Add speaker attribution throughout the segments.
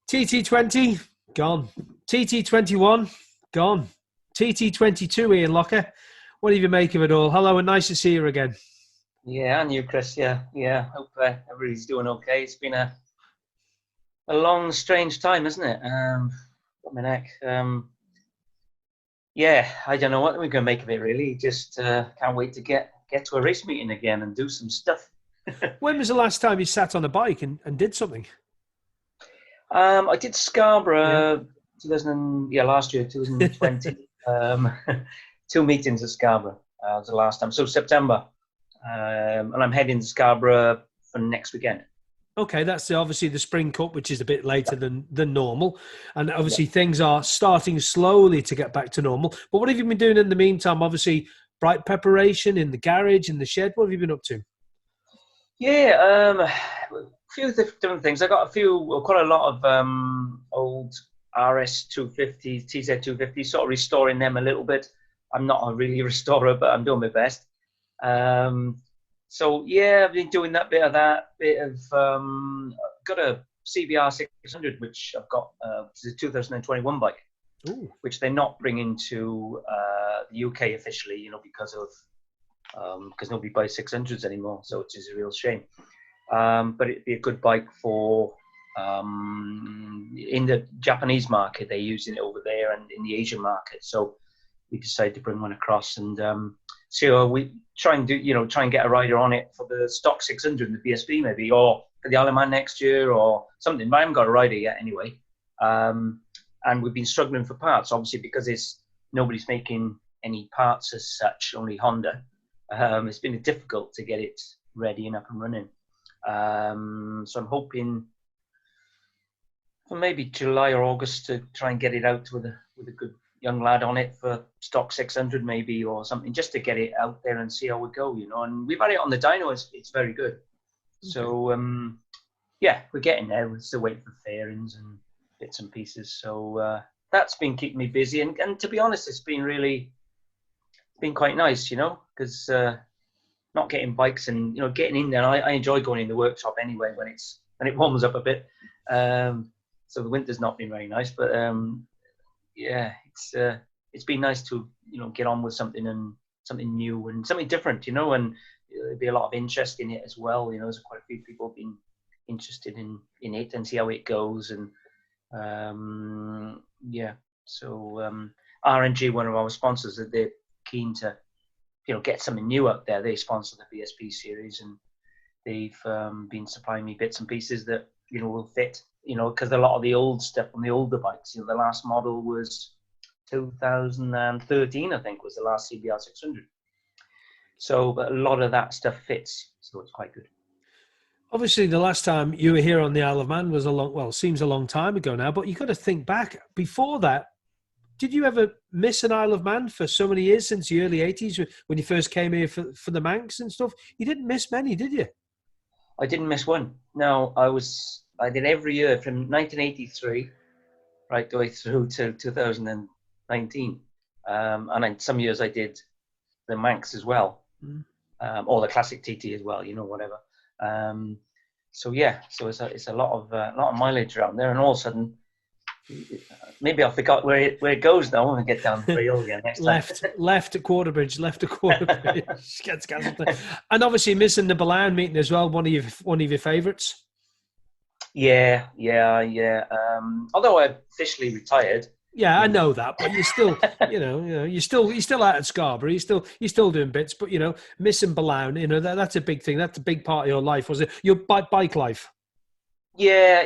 Speaker 1: TT20, gone. TT21, gone. TT22, Ian Lougher. What do you make of it all? Hello, and nice to see you again.
Speaker 2: Yeah, and you, Chris. Yeah. Hope everybody's doing okay. It's been a long, strange time, isn't it? My neck. Yeah, I don't know what we're going to make of it, really. Just can't wait to get to a race meeting again and do some stuff.
Speaker 1: When was the last time you sat on a bike and did something?
Speaker 2: I did Scarborough last year, 2020. 2 meetings at Scarborough was the last time. So September. And I'm heading to Scarborough for next weekend.
Speaker 1: Okay, that's obviously the Spring Cup, which is a bit later than normal. And obviously things are starting slowly to get back to normal. But what have you been doing in the meantime? Obviously, bright preparation in the garage, in the shed. What have you been up to?
Speaker 2: Yeah, a few different things. I got quite a lot of old RS250s, TZ250s, sort of restoring them a little bit. I'm not a really restorer, but I'm doing my best. So yeah, I've been doing that bit of got a CBR 600, which I've got, which is a 2021 bike. Ooh. Which they're not bringing to the UK officially, because nobody buys 600s anymore, so which is a real shame. But it'd be a good bike for in the Japanese market. They're using it over there, and in the Asian market. So we decided to bring one across, and so we try and get a rider on it for the stock 600 and the BSB maybe, or for the Isle of Man next year or something. But I haven't got a rider yet anyway. And we've been struggling for parts, obviously, because nobody's making any parts as such, only Honda. It's been difficult to get it ready and up and running. So I'm hoping for maybe July or August to try and get it out with a good young lad on it for stock 600 maybe, or something, just to get it out there and see how we go, And we've had it on the dyno. It's very good. Okay. So yeah, we're getting there. We're still waiting for fairings and bits and pieces. So that's been keeping me busy. And to be honest, it's been quite nice, because not getting bikes and, getting in there. I enjoy going in the workshop anyway when it warms up a bit. So the winter's not been very nice, but yeah, it's been nice to, get on with something new and something different, and there'll be a lot of interest in it as well. There's quite a few people been interested in it and see how it goes. And yeah, so RNG, one of our sponsors, that they're keen to, get something new out there. They sponsor the BSP series, and they've been supplying me bits and pieces that, will fit, because a lot of the old stuff on the older bikes, the last model was 2013, I think, was the last CBR 600. So, but a lot of that stuff fits, so it's quite good.
Speaker 1: Obviously, the last time you were here on the Isle of Man was seems a long time ago now, but you've got to think back. Before that, did you ever miss an Isle of Man for so many years, since the early 80s, when you first came here for the Manx and stuff? You didn't miss many, did you?
Speaker 2: I didn't miss one. No, I did every year from 1983 right the way through to 2019. And then some years I did the Manx as well, or the classic TT as well, whatever. So yeah, so it's a lot of mileage around there, and all of a sudden, maybe I forgot where it goes now when we get down the trail again next time.
Speaker 1: left at Quarterbridge, Gets cancelled. And obviously missing the Balaun meeting as well, one of your favourites.
Speaker 2: Yeah. Although I officially retired.
Speaker 1: Yeah, I know that, but you're still, you're still out at Scarborough. You're still doing bits, but missing Balaun, that's a big thing. That's a big part of your life, was it? Your bike life.
Speaker 2: Yeah.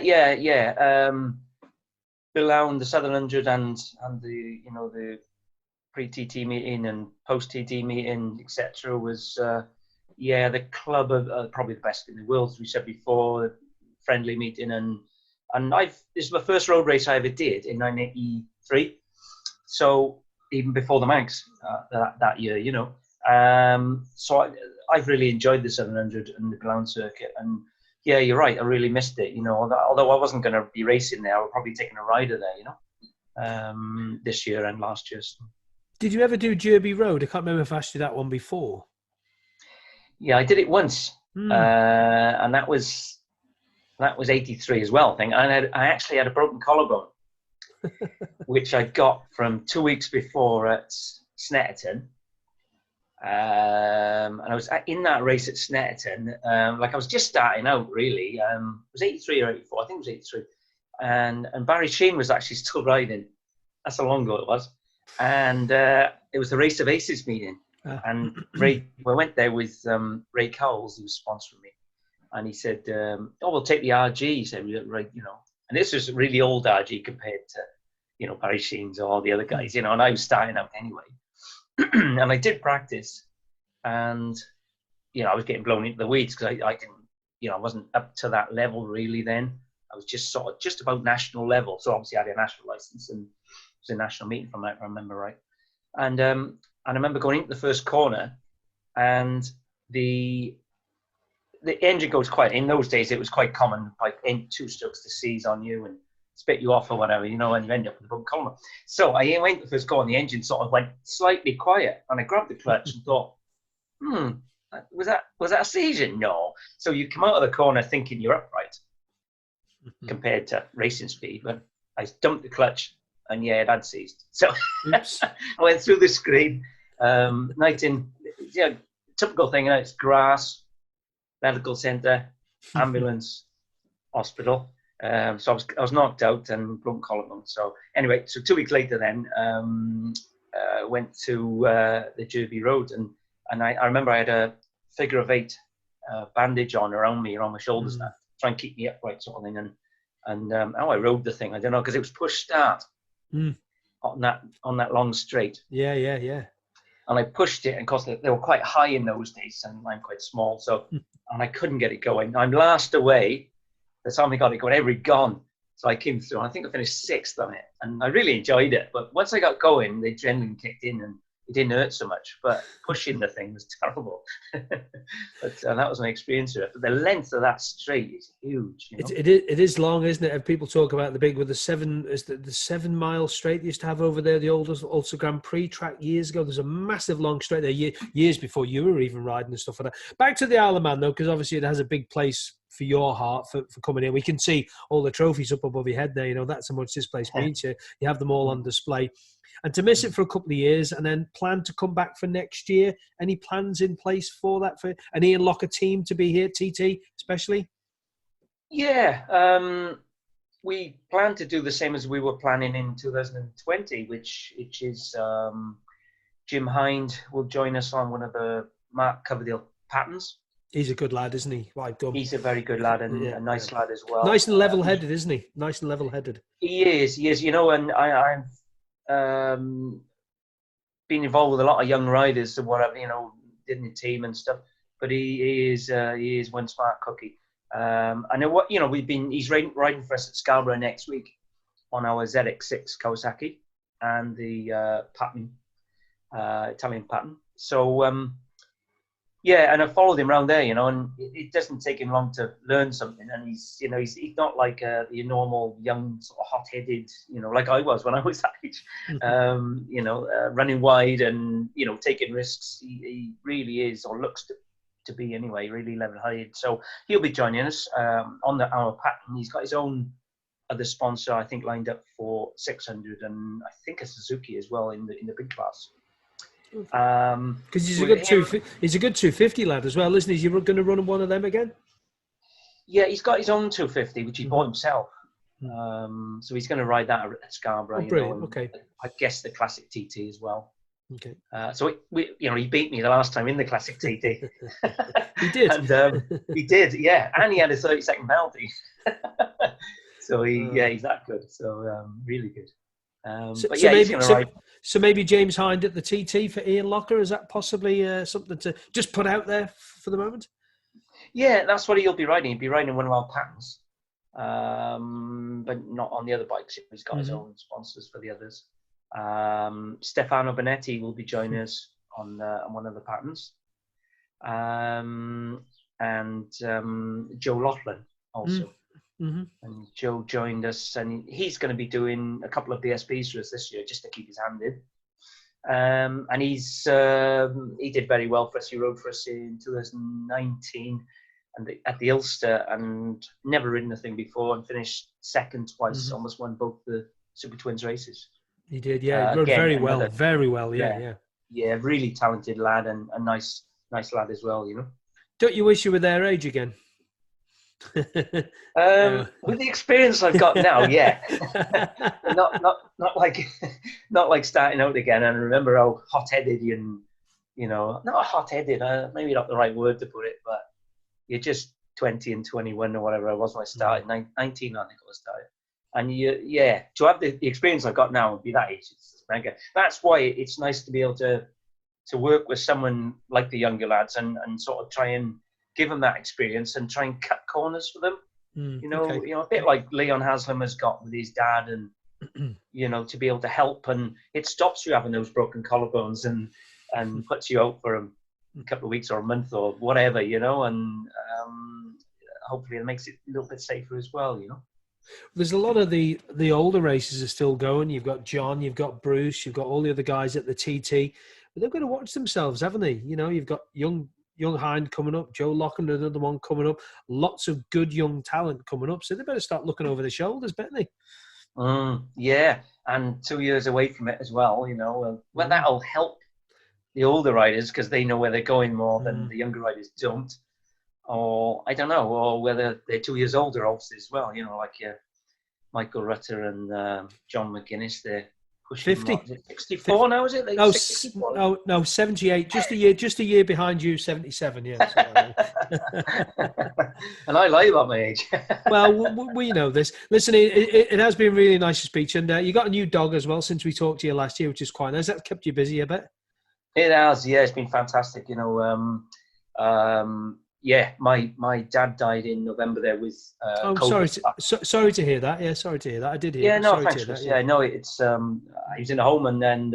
Speaker 2: Balaun, the 700, and the the pre-TT meeting and post-TT meeting, etc. was the club of probably the best in the world, as we said before. The friendly meeting, and this is my first road race I ever did in 1983. So even before the Manx that year, so I've really enjoyed the 700 and the Balaun circuit. And yeah, you're right, I really missed it. Although I wasn't going to be racing there, I was probably taking a rider there. This year and last year. So.
Speaker 1: Did you ever do Derby Road? I can't remember if I asked you that one before.
Speaker 2: Yeah, I did it once, and that was That was 83 as well, I think. And I actually had a broken collarbone, which I got from 2 weeks before at Snetterton. And I was in that race at Snetterton. I was just starting out, really. It was 83 or 84. I think it was 83. And Barry Sheen was actually still riding. That's how long ago it was. And it was the Race of Aces meeting. And we went there with Ray Cowles, who was sponsoring me. And he said, we'll take the RG. He said, right, and this was really old RG compared to, Barry Sheen's or all the other guys, and I was starting out anyway. And I did practice, and, I was getting blown into the weeds because I didn't, I wasn't up to that level really then. I was just just about national level. So obviously I had a national license and it was a national meeting from that, if I remember right. And I remember going into the first corner, and the engine goes quiet. In those days, it was quite common, like two strokes to seize on you and spit you off or whatever, and you end up with a broken column. So I went to the first corner, and the engine sort of went slightly quiet, and I grabbed the clutch and thought, was that a seizure? No. So you come out of the corner thinking you're upright compared to racing speed, but I dumped the clutch, and it had seized. So I went through the screen, typical thing, it's grass, medical centre, ambulance, hospital. So I was knocked out and broken collarbone. So anyway, 2 weeks later then, went to the Derby Road, and I remember I had a figure of 8 bandage around my shoulders now, try and keep me upright sort of thing. And how I rode the thing, I don't know, because it was push start on that long straight.
Speaker 1: Yeah.
Speaker 2: And I pushed it, and of course they were quite high in those days, and I'm quite small, so and I couldn't get it going. I'm last away. The time I got it going, everybody gone. So I came through, and I think I finished 6th on it, and I really enjoyed it. But once I got going, the adrenaline kicked in, and it didn't hurt so much. But pushing the thing was terrible. But that was my experience with it. But the length of that straight is huge.
Speaker 1: It is long, isn't it? And people talk about the 7 mile straight they used to have over there, the old Ulster Grand Prix track years ago. There's a massive long straight there, years before you were even riding and stuff like that. Back to the Isle of Man though, because obviously it has a big place for your heart for coming in. We can see all the trophies up above your head there. That's how much this place means to you. You have them all on display. And to miss it for a couple of years and then plan to come back for next year. Any plans in place for that, for an Ian Lougher team to be here, TT especially?
Speaker 2: Yeah, we plan to do the same as we were planning in 2020, which is Jim Hind will join us on one of the Mark Coverdale patterns.
Speaker 1: He's a good lad, isn't he? Right, good.
Speaker 2: He's a very good lad and a nice lad as well.
Speaker 1: Nice and level-headed, isn't he? Nice and level-headed.
Speaker 2: He is, and I've been involved with a lot of young riders and whatever, in the team and stuff. But he is one smart cookie. He's riding for us at Scarborough next week on our ZX6 Kawasaki and the pattern, Italian pattern. So and I followed him around there, and it doesn't take him long to learn something. And he's not like the normal young sort of hot-headed, like I was when I was that age, running wide and taking risks. He really is, or looks to be anyway, really level-headed. So he'll be joining us on our pattern. He's got his own other sponsor, I think, lined up for 600, and I think a Suzuki as well in the big class.
Speaker 1: Because he's a good 250 lad as well, isn't he? You're going to run one of them again?
Speaker 2: Yeah, he's got his own 250, which he bought himself. So he's going to ride that at Scarborough.
Speaker 1: Brilliant. Okay.
Speaker 2: I guess the classic TT as well.
Speaker 1: Okay.
Speaker 2: So he beat me the last time in the classic TT.
Speaker 1: He did.
Speaker 2: And he did, yeah. And he had a 30-second penalty. So he's that good. So really good. So
Speaker 1: maybe James Hind at the TT for Ian Lougher, is that possibly something to just put out there for the moment?
Speaker 2: Yeah, that's what he'll be riding. He'll be riding one of our patterns, but not on the other bikes. He's got his own sponsors for the others. Stefano Bonetti will be joining us on one of the patterns, and Joe Laughlin also. And Joe joined us, and he's going to be doing a couple of BSBs for us this year just to keep his hand in. And he did very well for us. He rode for us in 2019 at the Ulster, and never ridden the thing before, and finished second twice. Almost won both the Super Twins races.
Speaker 1: He did, yeah. He rode
Speaker 2: Again,
Speaker 1: very well, yeah.
Speaker 2: Yeah, really talented lad, and a nice lad as well, you know.
Speaker 1: Don't you wish you were their age again?
Speaker 2: With the experience I've got now, yeah. not like starting out again. And remember how hot-headed and, you know, not hot-headed, maybe not the right word to put it, but you're just 20 and 21 or whatever I was when I started. 19, I think I started. And to have the experience I've got now and be that age, it's mega. That's why it's nice to be able to work with someone like the younger lads and sort of try and give them that experience and try and cut corners for them. You know, a bit like Leon Haslam has got with his dad, and you know, to be able to help, and it stops you having those broken collarbones and puts you out for a couple of weeks or a month or whatever, you know, and hopefully it makes it a little bit safer as well, you know.
Speaker 1: There's a lot of the older races are still going. You've got John, you've got Bruce, you've got all the other guys at the TT, but they've got to watch themselves, haven't they? You know, you've got young Hind coming up, Joe Locken, another one coming up, lots of good young talent coming up. So they better start looking over their shoulders, better they?
Speaker 2: Yeah, and 2 years away from it as well, you know. Well, that'll help the older riders because they know where they're going more than the younger riders don't. Or, I don't know, or whether they're 2 years older, obviously, as well, you know, like Michael Rutter and John McGuinness, they're pushing
Speaker 1: 50.
Speaker 2: What, is it 64 now, is it?
Speaker 1: No, 78. Just a year behind you, 77. Yeah.
Speaker 2: And I lie about my age.
Speaker 1: Well, we know this. Listen, it has been really nice to speak, and you got a new dog as well since we talked to you last year, which is quite nice. That kept you busy a bit.
Speaker 2: It has, yeah. It's been fantastic. You know, my dad died in November there with COVID.
Speaker 1: Sorry to hear that. Yeah, sorry to hear that. I did hear.
Speaker 2: Yeah, no,
Speaker 1: sorry
Speaker 2: thanks.
Speaker 1: to hear that,
Speaker 2: yeah, no, it's he was in a home, and then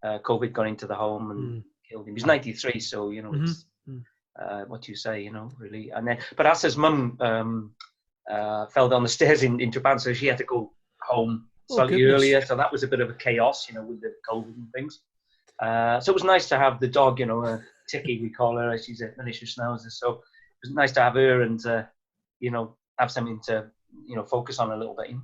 Speaker 2: COVID got into the home and killed him. He was 93, so you know, it's, what do you say? You know, really. And then, but Asa's mum fell down the stairs in Japan, so she had to go home slightly earlier. So that was a bit of a chaos, you know, with the COVID and things. So it was nice to have the dog, you know, Tiki, we call her. She's a malicious schnauzer. So it was nice to have her and, you know, have something to, you know, focus on a little bit. You know?